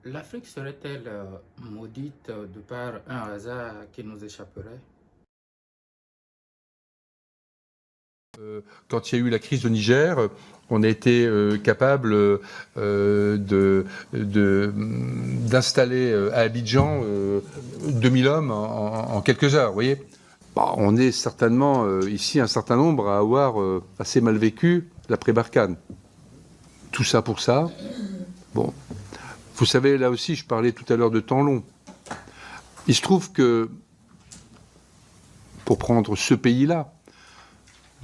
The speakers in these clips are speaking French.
L'Afrique serait-elle maudite de par un hasard qui nous échapperait? Quand il y a eu la crise au Niger, on a été capable d'installer à Abidjan 2000 hommes en quelques heures, vous voyez. Bah, on est certainement ici un certain nombre à avoir assez mal vécu l'après-Barkhane. Tout ça pour ça. Bon, vous savez, là aussi, je parlais tout à l'heure de temps long. Il se trouve que, pour prendre ce pays-là,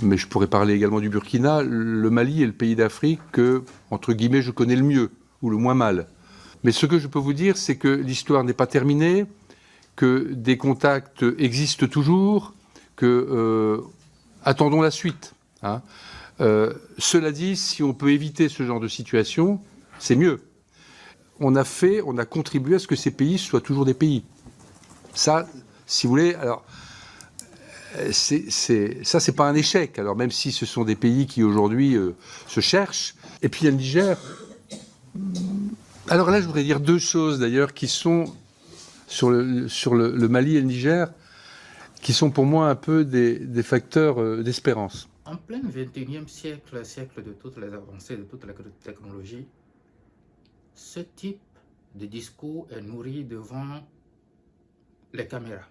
mais je pourrais parler également du Burkina, le Mali est le pays d'Afrique que, entre guillemets, je connais le mieux, ou le moins mal. Mais ce que je peux vous dire, c'est que l'histoire n'est pas terminée, que des contacts existent toujours, que attendons la suite. Hein. Cela dit, si on peut éviter ce genre de situation, c'est mieux. On a contribué à ce que ces pays soient toujours des pays. Ça, si vous voulez, alors, ça, c'est pas un échec. Alors, même si ce sont des pays qui aujourd'hui se cherchent. Et puis, il y a le Niger. Alors là, je voudrais dire deux choses d'ailleurs qui sont sur le Mali et le Niger, qui sont pour moi un peu des facteurs d'espérance. En plein 21e siècle, siècle de toutes les avancées, de toute la technologie, ce type de discours est nourri devant les caméras.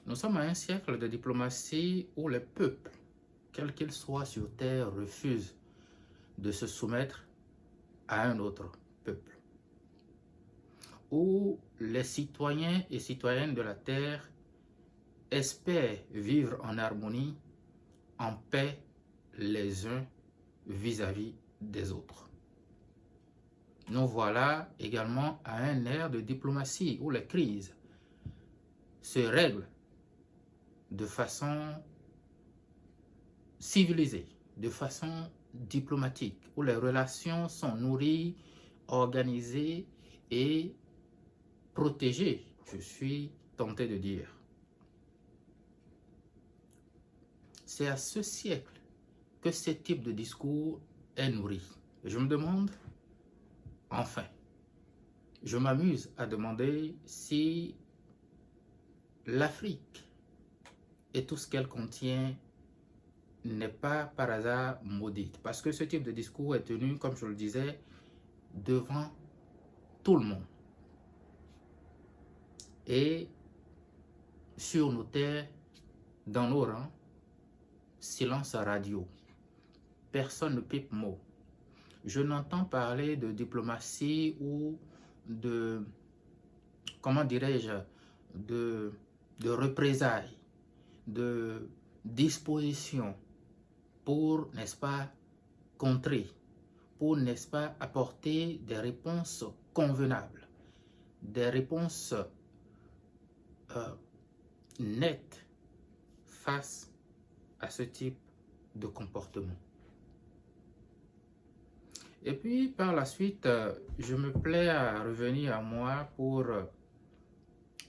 Nous sommes à un siècle de diplomatie où les peuples, quels qu'ils soient sur terre, refusent de se soumettre à un autre peuple. Où les citoyens et citoyennes de la terre espèrent vivre en harmonie, en paix les uns vis-à-vis des autres. Nous voilà également à un ère de diplomatie où les crises se règlent de façon civilisée, de façon diplomatique, où les relations sont nourries, organisées et protégées, je suis tenté de dire. C'est à ce siècle que ce type de discours est nourri. Et je me demande, enfin, je m'amuse à demander si l'Afrique et tout ce qu'elle contient n'est pas par hasard maudite. Parce que ce type de discours est tenu, comme je le disais, devant tout le monde. Et sur nos terres, dans nos rangs, silence radio. Personne ne pipe mot. Je n'entends parler de diplomatie ou de, comment dirais-je, de représailles, de dispositions pour, n'est-ce pas, contrer, pour, n'est-ce pas, apporter des réponses convenables, des réponses nettes face à ce type de comportement. Et puis, par la suite, je me plais à revenir à moi pour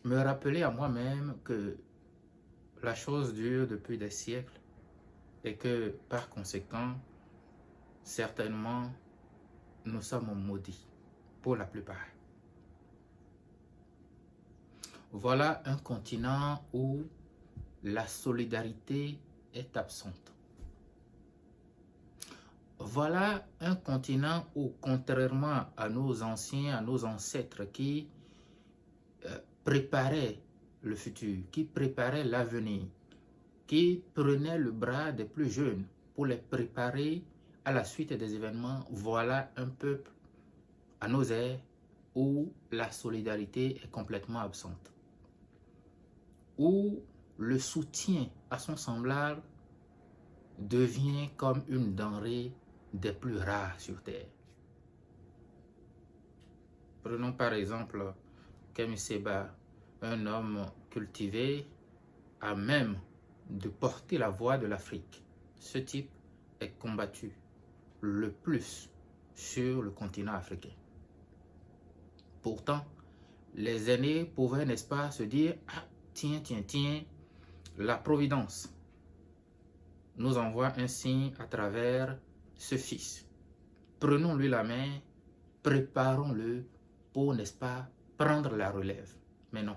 me rappeler à moi-même que la chose dure depuis des siècles et que, par conséquent, certainement, nous sommes maudits, pour la plupart. Voilà un continent où la solidarité est absente. Voilà un continent où, contrairement à nos anciens, à nos ancêtres qui préparaient le futur, qui préparaient l'avenir, qui prenaient le bras des plus jeunes pour les préparer à la suite des événements, voilà un peuple à nos ères où la solidarité est complètement absente, où le soutien à son semblable devient comme une denrée des plus rares sur Terre. Prenons par exemple Kemi Seba, un homme cultivé à même de porter la voix de l'Afrique. Ce type est combattu le plus sur le continent africain. Pourtant, les aînés pouvaient, n'est-ce pas, se dire « Ah, tiens, la Providence nous envoie un signe à travers ce fils. Prenons-lui la main, préparons-le pour, n'est-ce pas, prendre la relève. Mais non.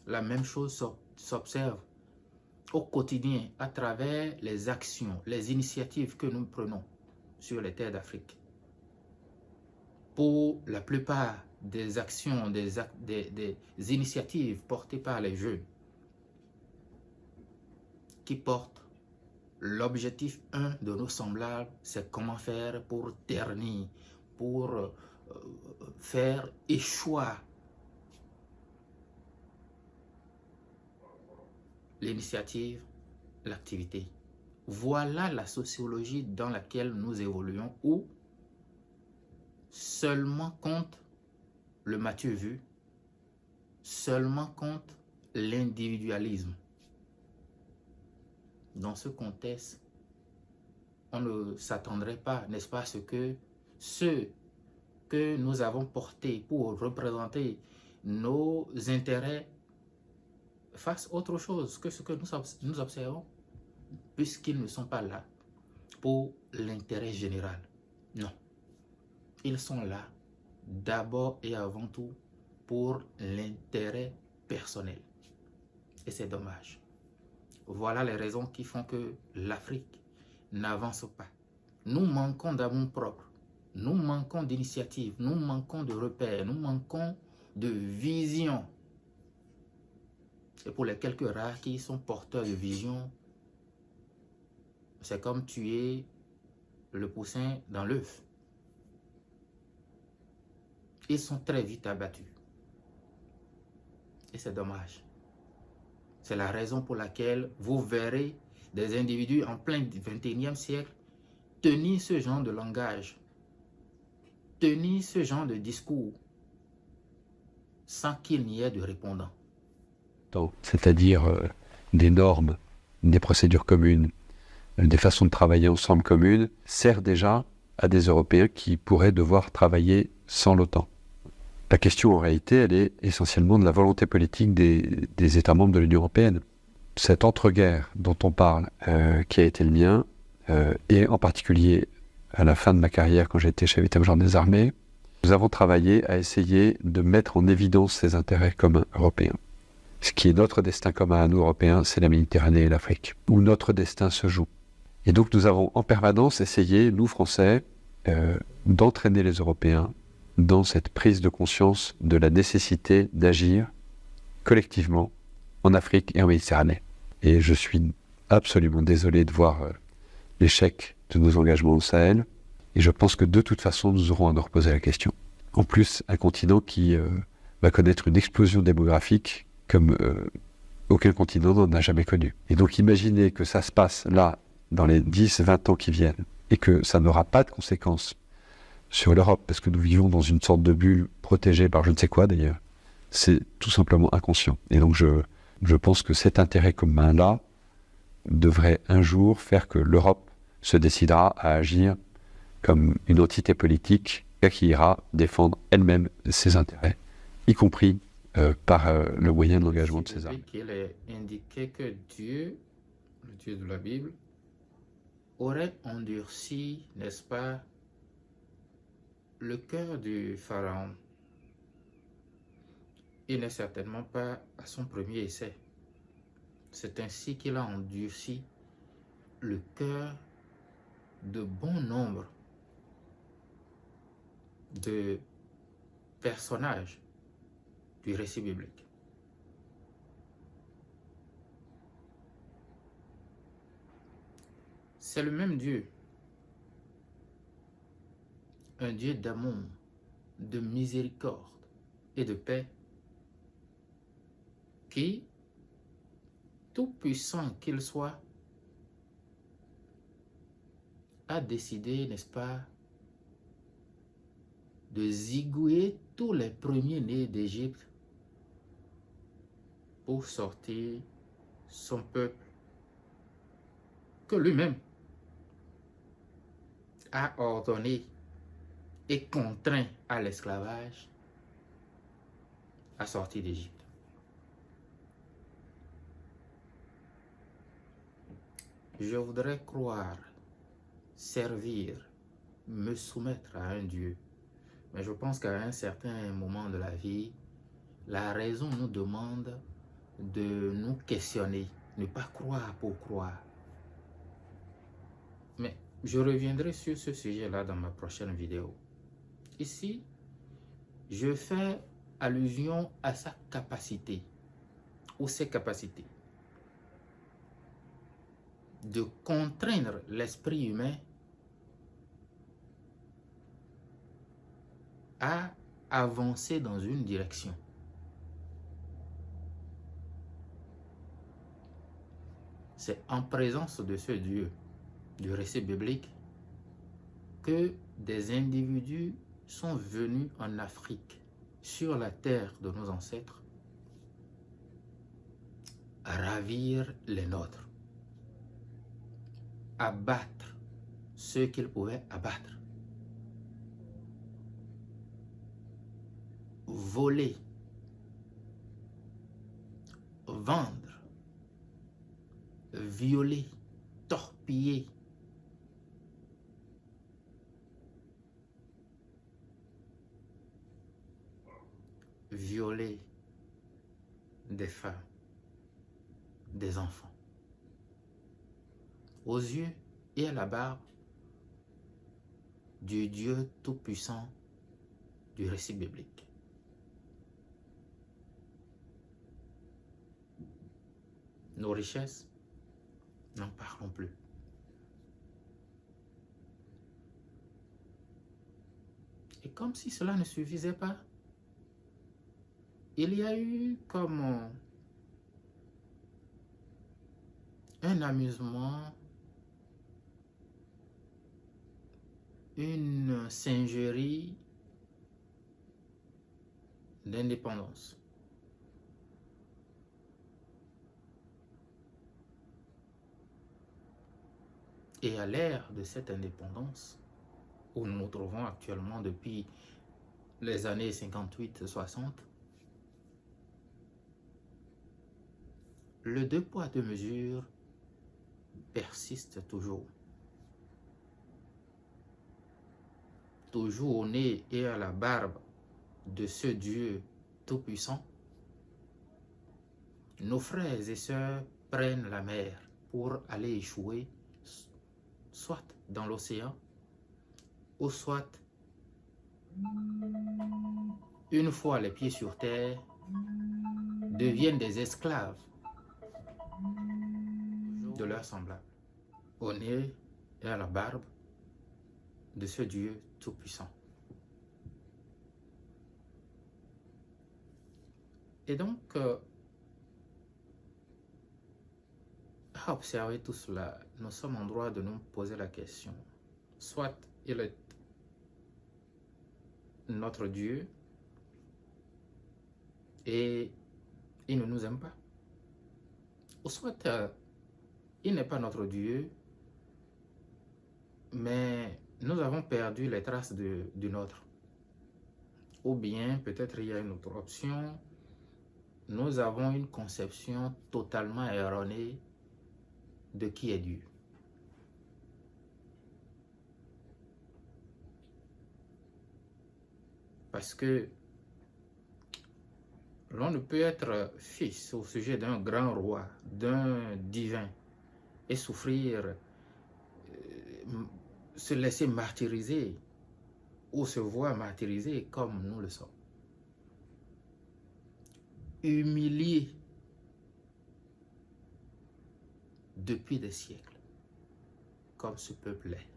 La même chose s'observe au quotidien à travers les actions, les initiatives que nous prenons sur les terres d'Afrique. Pour la plupart des actions, des initiatives portées par les jeunes qui portent l'objectif 1 de nos semblables, c'est comment faire pour ternir, pour faire échoir l'initiative, l'activité. Voilà la sociologie dans laquelle nous évoluons, où seulement compte le Mathieu vu, seulement compte l'individualisme. Dans ce contexte, on ne s'attendrait pas, n'est-ce pas, à ce que ceux que nous avons portés pour représenter nos intérêts fassent autre chose que ce que nous observons, puisqu'ils ne sont pas là pour l'intérêt général. Non. Ils sont là d'abord et avant tout pour l'intérêt personnel. Et c'est dommage. Voilà les raisons qui font que l'Afrique n'avance pas. Nous manquons d'amour propre, nous manquons d'initiative, nous manquons de repères, nous manquons de vision. Et pour les quelques rares qui sont porteurs de vision, c'est comme tuer le poussin dans l'œuf. Ils sont très vite abattus. Et c'est dommage. C'est la raison pour laquelle vous verrez des individus en plein 21e siècle tenir ce genre de langage, tenir ce genre de discours, sans qu'il n'y ait de répondant. C'est-à-dire des normes, des procédures communes, des façons de travailler ensemble communes, sert déjà à des Européens qui pourraient devoir travailler sans l'OTAN. La question, en réalité, elle est essentiellement de la volonté politique des États membres de l'Union européenne. Cette entre-guerre dont on parle, qui a été le mien, et en particulier à la fin de ma carrière, quand j'étais chef d'état-major des armées, nous avons travaillé à essayer de mettre en évidence ces intérêts communs européens. Ce qui est notre destin commun à nous, Européens, c'est la Méditerranée et l'Afrique, où notre destin se joue. Et donc nous avons en permanence essayé, nous Français, d'entraîner les Européens dans cette prise de conscience de la nécessité d'agir collectivement en Afrique et en Méditerranée. Et je suis absolument désolé de voir l'échec de nos engagements au Sahel. Et je pense que de toute façon, nous aurons à nous reposer la question. En plus, un continent qui va connaître une explosion démographique comme aucun continent n'en a jamais connu. Et donc imaginez que ça se passe là, dans les 10-20 ans qui viennent, et que ça n'aura pas de conséquences sur l'Europe, parce que nous vivons dans une sorte de bulle protégée par je ne sais quoi d'ailleurs, c'est tout simplement inconscient. Et donc je pense que cet intérêt commun-là devrait un jour faire que l'Europe se décidera à agir comme une entité politique qui ira défendre elle-même ses intérêts, y compris par le moyen de l'engagement de ses armes. Il est indiqué que Dieu, le Dieu de la Bible, aurait endurci, n'est-ce pas, le cœur du pharaon. Il n'est certainement pas à son premier essai. C'est ainsi qu'il a endurci le cœur de bon nombre de personnages du récit biblique. C'est le même Dieu, un Dieu d'amour, de miséricorde et de paix, qui, tout puissant qu'il soit, a décidé, n'est-ce pas, de zigouiller tous les premiers-nés d'Égypte pour sortir son peuple que lui-même a ordonné et contraint à l'esclavage à sortir d'Égypte. Je voudrais croire, servir me soumettre à un Dieu. Mais je pense qu'à un certain moment de la vie, la raison nous demande de nous questionner, ne pas croire pour croire. Mais je reviendrai sur ce sujet-là dans ma prochaine vidéo. Ici, je fais allusion à sa capacité, ou ses capacités, de contraindre l'esprit humain à avancer dans une direction. C'est en présence de ce Dieu, du récit biblique, que des individus sont venus en Afrique, sur la terre de nos ancêtres, ravir les nôtres, abattre ceux qu'ils pouvaient abattre, voler, vendre, violer, torpiller, violer des femmes, des enfants, aux yeux et à la barbe du Dieu tout-puissant du récit biblique. Nos richesses, n'en parlons plus. Et comme si cela ne suffisait pas, il y a eu comme un amusement, une singerie d'indépendance. Et à l'ère de cette indépendance, où nous nous trouvons actuellement depuis les années 58-60, le deux poids deux mesures persiste toujours. Toujours au nez et à la barbe de ce Dieu tout-puissant, nos frères et sœurs prennent la mer pour aller échouer soit dans l'océan ou soit, une fois les pieds sur terre, deviennent des esclaves de leurs semblables, au nez et à la barbe de ce Dieu tout-puissant. Et donc, à observer tout cela, nous sommes en droit de nous poser la question. Soit il est notre Dieu et il ne nous aime pas. Ou soit il n'est pas notre Dieu, mais nous avons perdu les traces du nôtre. Ou bien, peut-être il y a une autre option, nous avons une conception totalement erronée de qui est Dieu. Parce que l'on ne peut être fils au sujet d'un grand roi, d'un divin, et souffrir, se laisser martyriser, ou se voir martyriser comme nous le sommes. Humilié depuis des siècles, comme ce peuple l'est.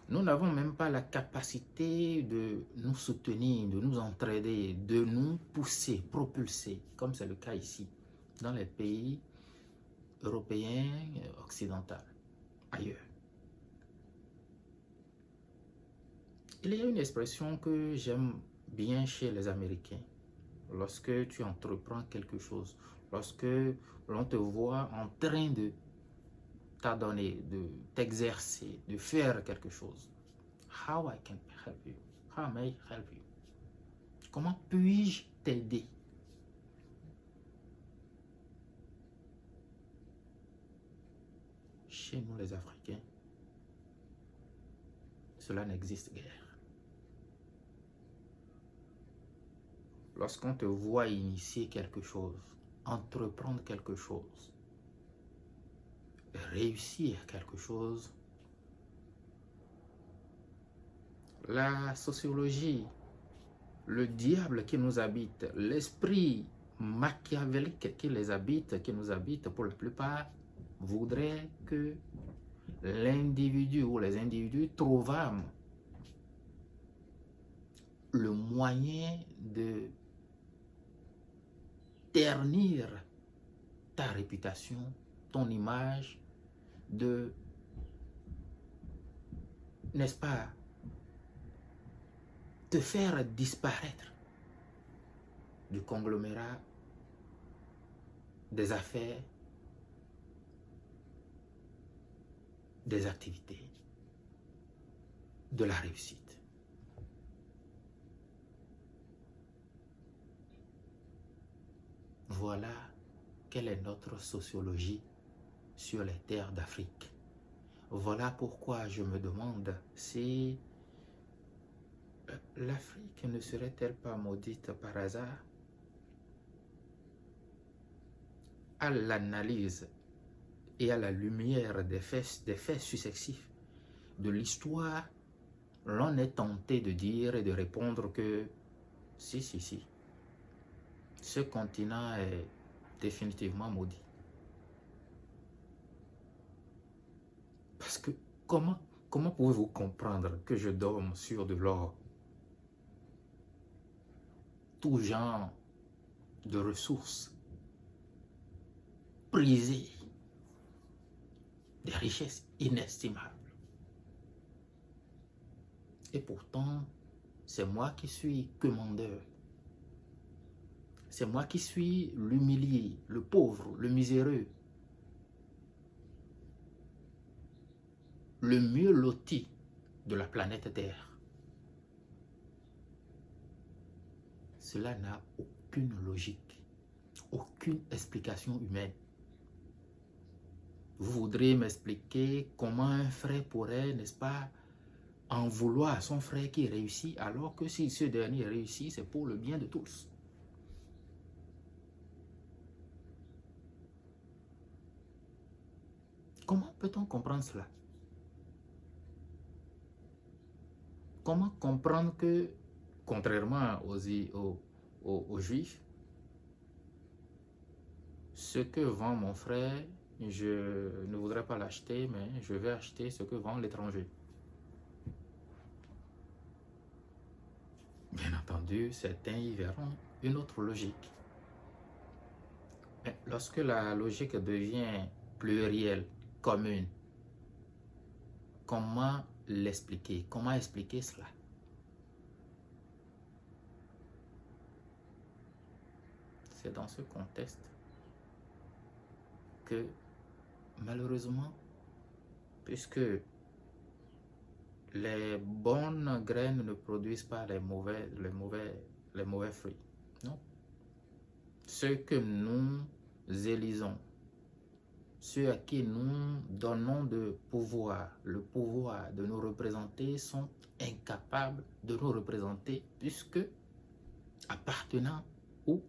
Nous n'avons même pas la capacité de nous soutenir, de nous entraider, de nous pousser, propulser, comme c'est le cas ici, dans les pays européens, occidentaux, ailleurs. Il y a une expression que j'aime bien chez les Américains. Lorsque tu entreprends quelque chose, lorsque l'on te voit en train de t'adonner, de t'exercer, de faire quelque chose. How I can help you? How may I help you? Comment puis-je t'aider? chez nous les Africains, cela n'existe guère. Lorsqu'on te voit initier quelque chose, entreprendre quelque chose, réussir quelque chose, la sociologie, le diable qui nous habite, l'esprit machiavélique qui les habite, qui nous habite pour la plupart, voudrait que l'individu ou les individus trouvent le moyen de ternir ta réputation, ton image, de, n'est-ce pas, te faire disparaître du conglomérat des affaires, des activités, de la réussite. Voilà quelle est notre sociologie sur les terres d'Afrique. Voilà pourquoi je me demande si l'Afrique ne serait-elle pas maudite par hasard? À l'analyse et à la lumière des faits successifs de l'histoire, l'on est tenté de dire et de répondre que si, ce continent est définitivement maudit. Parce que comment pouvez-vous comprendre que je dorme sur de l'or, tout genre de ressources prisées, des richesses inestimables? Et pourtant, c'est moi qui suis commandeur. C'est moi qui suis l'humilié, le pauvre, le miséreux, le mieux loti de la planète Terre. Cela n'a aucune logique, aucune explication humaine. Vous voudrez m'expliquer comment un frère pourrait, n'est-ce pas, en vouloir à son frère qui réussit, alors que si ce dernier réussit, c'est pour le bien de tous. Comment peut-on comprendre cela? Comment comprendre que, contrairement aux Juifs, ce que vend mon frère, je ne voudrais pas l'acheter, mais je vais acheter ce que vend l'étranger? Bien entendu, certains y verront une autre logique. Mais lorsque la logique devient plurielle, commune, comment l'expliquer? Comment expliquer cela? C'est dans ce contexte que, malheureusement, puisque les bonnes graines ne produisent pas les mauvais fruits. Non. Ceux que nous élisons, ceux à qui nous donnons le pouvoir de nous représenter, sont incapables de nous représenter puisque appartenant ou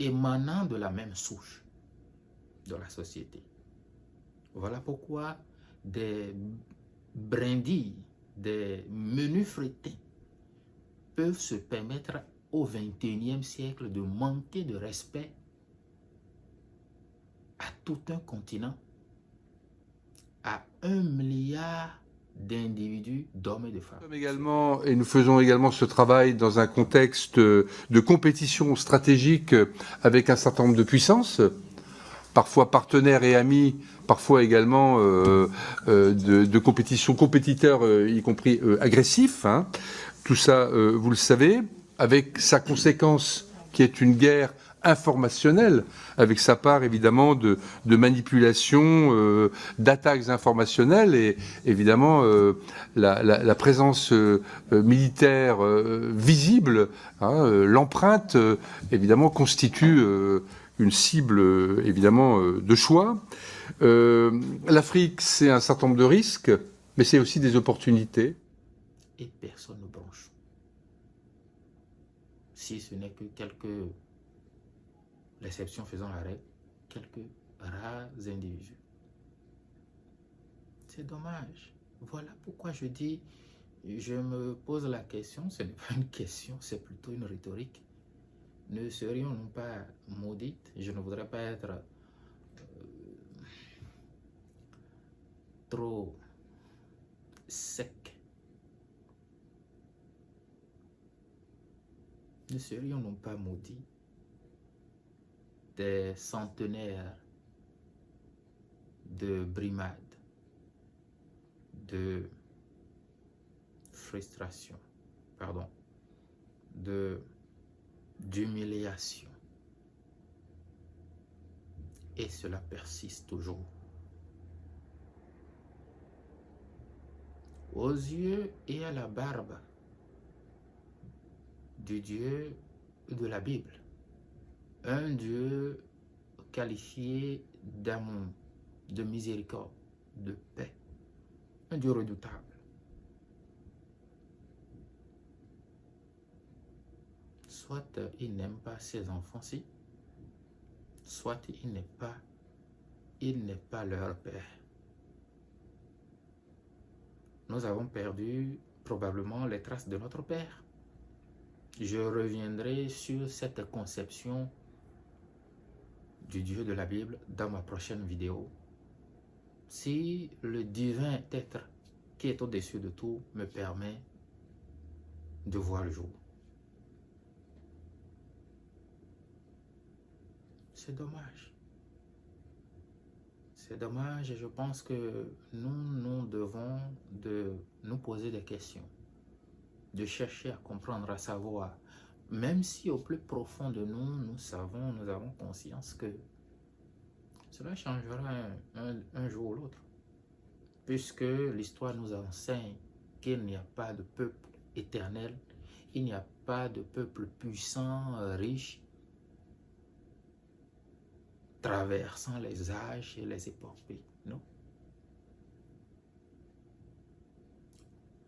émanant de la même souche de la société. Voilà pourquoi des brindilles, des menus frétés peuvent se permettre au XXIe siècle de manquer de respect à tout un continent, à 1 milliard d'individus, d'hommes et de femmes. Et nous faisons également ce travail dans un contexte de compétition stratégique avec un certain nombre de puissances, parfois partenaires et amis, parfois également de compétiteurs, y compris agressifs. Hein. Tout ça, vous le savez, avec sa conséquence qui est une guerre informationnelle, avec sa part évidemment de manipulation, d'attaques informationnelles, et évidemment la présence militaire visible, hein, l'empreinte évidemment constitue une cible évidemment de choix. L'Afrique, c'est un certain nombre de risques, mais c'est aussi des opportunités. Et personne ne bronche. Si ce n'est que quelques l'exception faisant la règle, quelques rares individus. C'est dommage. Voilà pourquoi je dis, je me pose la question, ce n'est pas une question, c'est plutôt une rhétorique. Ne serions-nous pas maudites? Je ne voudrais pas être trop sec. Ne serions-nous pas maudits des centenaires de brimades, de frustration, pardon, d'humiliation. Et cela persiste toujours. Aux yeux et à la barbe du Dieu de la Bible, un Dieu qualifié d'amour, de miséricorde, de paix, un Dieu redoutable. Soit il n'aime pas ses enfants-ci, soit il n'est pas leur père. Nous avons perdu probablement les traces de notre père. Je reviendrai sur cette conception du Dieu de la Bible dans ma prochaine vidéo. Si le divin être qui est au-dessus de tout me permet de voir le jour. C'est dommage. C'est dommage et je pense que nous devons nous poser des questions, de chercher à comprendre, à savoir, même si au plus profond de nous, nous avons conscience que cela changera un jour ou l'autre, puisque l'histoire nous enseigne qu'il n'y a pas de peuple éternel, il n'y a pas de peuple puissant, riche, traversant les âges et les époques. Non.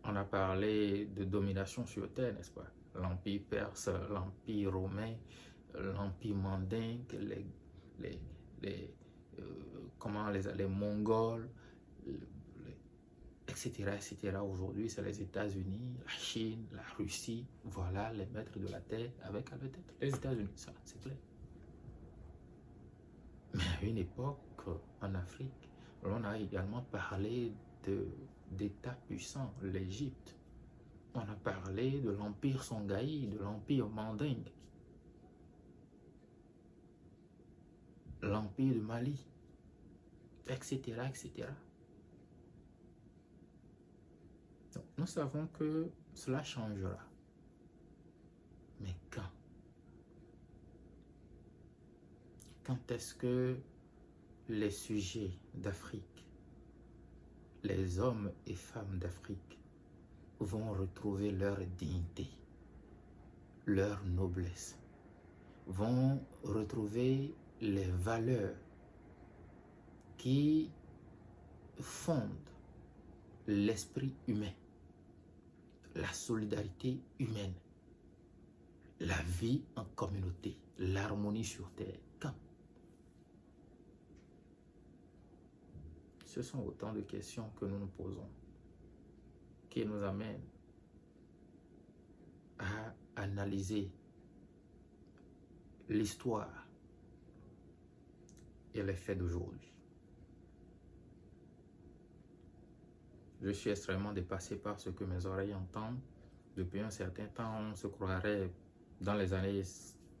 On a parlé de domination sur terre, n'est-ce pas? L'Empire perse, l'Empire romain, l'Empire mandingue, les Mongols, etc. etc. Aujourd'hui, c'est les États-Unis, la Chine, la Russie. Voilà les maîtres de la terre avec la tête. Les États-Unis, ça, c'est clair. Mais à une époque, en Afrique, on a également parlé d'États puissants, l'Égypte. On a parlé de l'Empire Songhai, de l'Empire Mandingue, l'Empire de Mali, etc., etc. Donc, nous savons que cela changera. Mais quand? Quand est-ce que les sujets d'Afrique, les hommes et femmes d'Afrique vont retrouver leur dignité, leur noblesse, vont retrouver les valeurs qui fondent l'esprit humain, la solidarité humaine, la vie en communauté, l'harmonie sur terre? Quand? Ce sont autant de questions que nous nous posons, qui nous amènent à analyser l'histoire et les faits d'aujourd'hui. Je suis extrêmement dépassé par ce que mes oreilles entendent. Depuis un certain temps, on se croirait dans les années,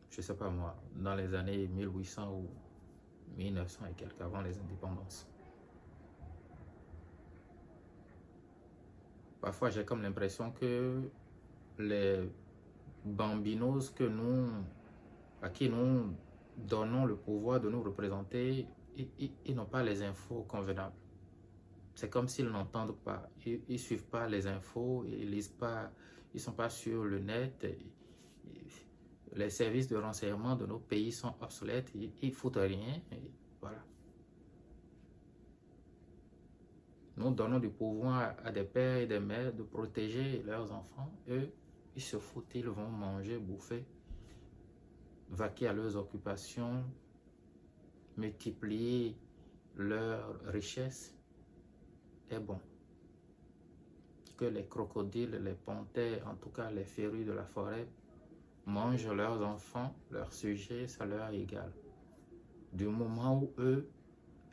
je ne sais pas moi, dans les années 1800 ou 1900 et quelques, avant les indépendances. Parfois, j'ai comme l'impression que les bambinos à qui nous donnons le pouvoir de nous représenter, ils n'ont pas les infos convenables. C'est comme s'ils n'entendent pas, ils ne suivent pas les infos, ils lisent pas, ils ne sont pas sur le net. les services de renseignement de nos pays sont obsolètes, ils ne foutent rien, et voilà. Nous donnons du pouvoir à des pères et des mères de protéger leurs enfants. Eux, ils se foutent, ils vont manger, bouffer, vaquer à leurs occupations, multiplier leurs richesses. Et bon, que les crocodiles, les panthères, en tout cas les férus de la forêt, mangent leurs enfants, leurs sujets, ça leur est égal. Du moment où eux,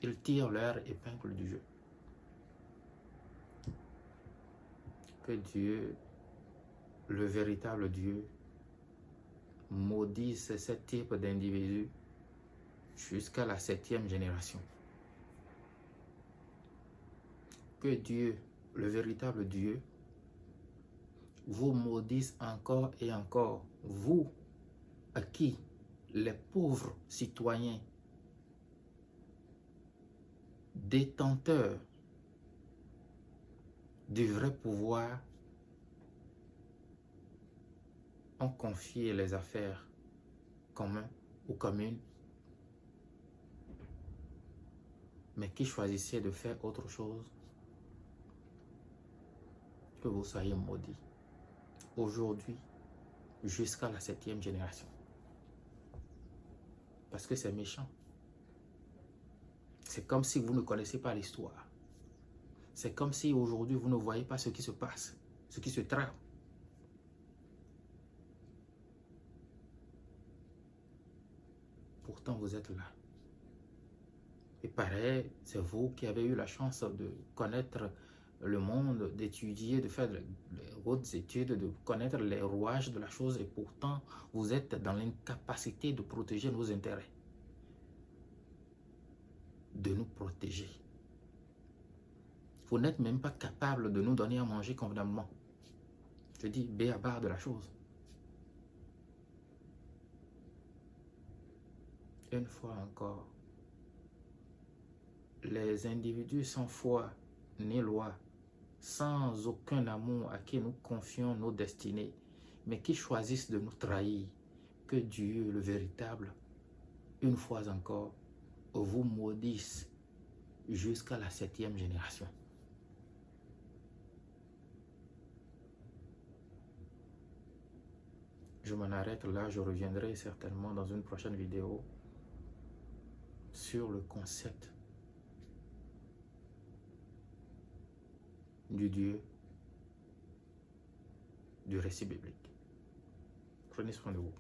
ils tirent leur épingle du jeu. Que Dieu, le véritable Dieu, maudisse ce type d'individus jusqu'à la 7e génération. Que Dieu, le véritable Dieu, vous maudisse encore et encore, vous à qui les pauvres citoyens détenteurs du vrai pouvoir ont confié les affaires communes ou communes, mais qui choisissaient de faire autre chose. Que vous soyez maudits aujourd'hui jusqu'à la 7e génération. Parce que c'est méchant. C'est comme si vous ne connaissez pas l'histoire. C'est comme si aujourd'hui vous ne voyez pas ce qui se passe, ce qui se trame. Pourtant vous êtes là. Et pareil, c'est vous qui avez eu la chance de connaître le monde, d'étudier, de faire les hautes études, de connaître les rouages de la chose, et pourtant vous êtes dans l'incapacité de protéger nos intérêts, de nous protéger. Vous n'êtes même pas capable de nous donner à manger convenablement. Je dis b.a-ba de la chose. Une fois encore, les individus sans foi ni loi, sans aucun amour à qui nous confions nos destinées, mais qui choisissent de nous trahir, que Dieu, le véritable, une fois encore, vous maudisse jusqu'à la 7e génération. Je m'en arrête là, je reviendrai certainement dans une prochaine vidéo sur le concept du Dieu du récit biblique. Prenez soin de vous.